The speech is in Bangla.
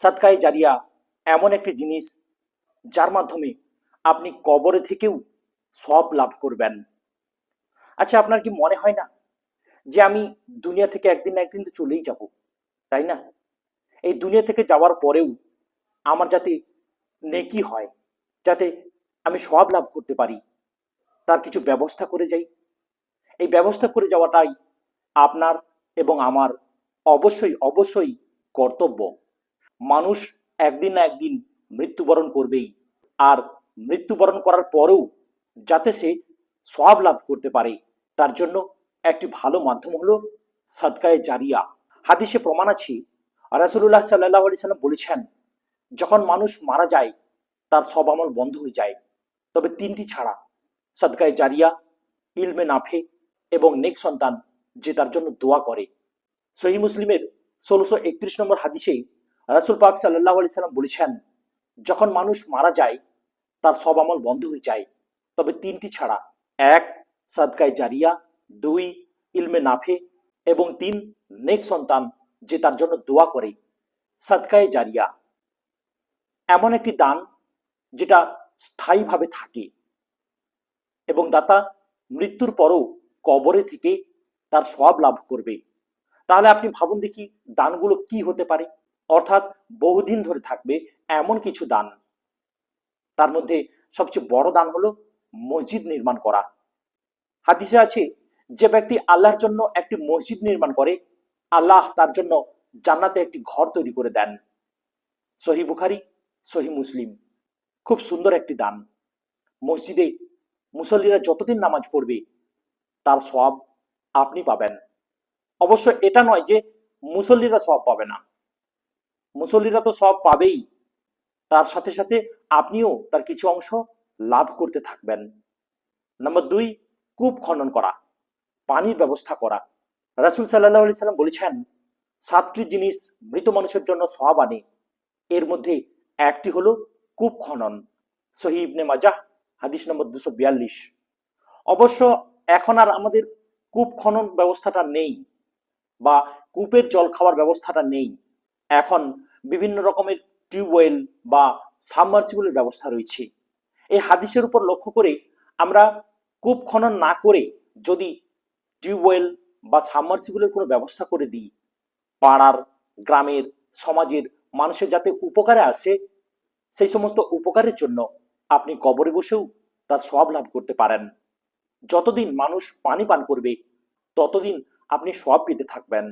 সাদকায়ে জারিয়া এমন একটি জিনিস যার মাধ্যমে আপনি কবরে থেকেও সওয়াব লাভ করবেন। আচ্ছা, আপনার কি মনে হয় না যে আমি দুনিয়া থেকে একদিন না একদিন তো চলেই যাব, তাই না? এই দুনিয়া থেকে যাওয়ার পরেও আমার যাতে নেকি হয়, যাতে আমি সওয়াব লাভ করতে পারি, তার কিছু ব্যবস্থা করে যাই। এই ব্যবস্থা করে যাওয়াটাই আপনার এবং আমার অবশ্যই অবশ্যই কর্তব্য। মানুষ একদিন না একদিন মৃত্যুবরণ করবেই, আর মৃত্যুবরণ করার পরেও যাতে সে সওয়াব লাভ করতে পারে, তার জন্য একটি ভালো মাধ্যম হলো সাদকায়ে জারিয়া। হাদিসে প্রমাণ আছে, রাসূলুল্লাহ সাল্লাল্লাহু আলাইহি সাল্লাম বলেছেন, যখন মানুষ মারা যায় তার সব আমল বন্ধ হয়ে যায়, তবে তিনটি ছাড়া: সাদকায়ে জারিয়া, ইলমে নাফে এবং নেক সন্তান যে তার জন্য দোয়া করে। সহিহ মুসলিমের 1631 নম্বর হাদিসে রাসূল পাক সাল্লাল্লাহু আলাইহি সাল্লাম বলেছেন, যখন মানুষ মারা যায় তার সব আমল বন্ধ হয়ে যায়, তবে তিনটি ছাড়া: এক, সাদকায়ে জারিয়া; দুই, ইলমে নাফে; এবং তিন, নেক সন্তান যে তার জন্য দোয়া করে। সাদকায়ে জারিয়া এমন একটি দান যেটা স্থায়ীভাবে থাকে এবং দাতা মৃত্যুর পরও কবরে থেকে তার সওয়াব লাভ করবে। তাহলে আপনি ভাবুন দেখি দানগুলো কি হতে পারে, অর্থাৎ বহুদিন ধরে থাকবে এমন কিছু দান। তার মধ্যে সবচেয়ে বড় দান হলো মসজিদ নির্মাণ করা। হাদিসে আছে, যে ব্যক্তি আল্লাহর জন্য একটি মসজিদ নির্মাণ করে, আল্লাহ তার জন্য জান্নাতে একটি ঘর তৈরি করে দেন। সহিহ বুখারী, সহিহ মুসলিম। খুব সুন্দর একটি দান। মসজিদে মুসল্লিরা যতদিন নামাজ পড়বে তার সওয়াব আপনি পাবেন। অবশ্য এটা নয় যে মুসল্লিরা সওয়াব পাবে না, মুসল্লিরা তো সওয়াব পাবেই, তার সাথে সাথে আপনিও তার কিছু অংশ লাভ করতে থাকবেন। নাম্বার দুই, কূপ খনন করা, পানির ব্যবস্থা করা। রাসূল সাল্লাল্লাহু আলাইহি সাল্লাম বলেছেন, 7টি জিনিস মৃত মানুষের জন্য সওয়াব আনে, এর মধ্যে একটি হলো কূপ খনন। সহিহ ইবনে মাজাহ, হাদিস নম্বর 242। অবশ্য এখন আর আমাদের কূপ খনন ব্যবস্থাটা নেই, বা কূপের জল খাওয়ার ব্যবস্থাটা নেই। এখন বিভিন্ন রকমের টিউবওয়েল বা সাবমার্সিবলের ব্যবস্থা রয়েছে। এই হাদিসের উপর লক্ষ্য করে আমরা কূপ খনন না করে যদি টিউবওয়েল বা সাবমার্সিবলের কোনো ব্যবস্থা করে দিই, পাড়ার, গ্রামের, সমাজের মানুষের যাতে উপকারে আসে, সেই সমস্ত উপকারের জন্য আপনি কবরে বসেও তার সওয়াব লাভ করতে পারেন। যতদিন মানুষ পানি পান করবে ততদিন আপনি সওয়াব পেতে থাকবেন।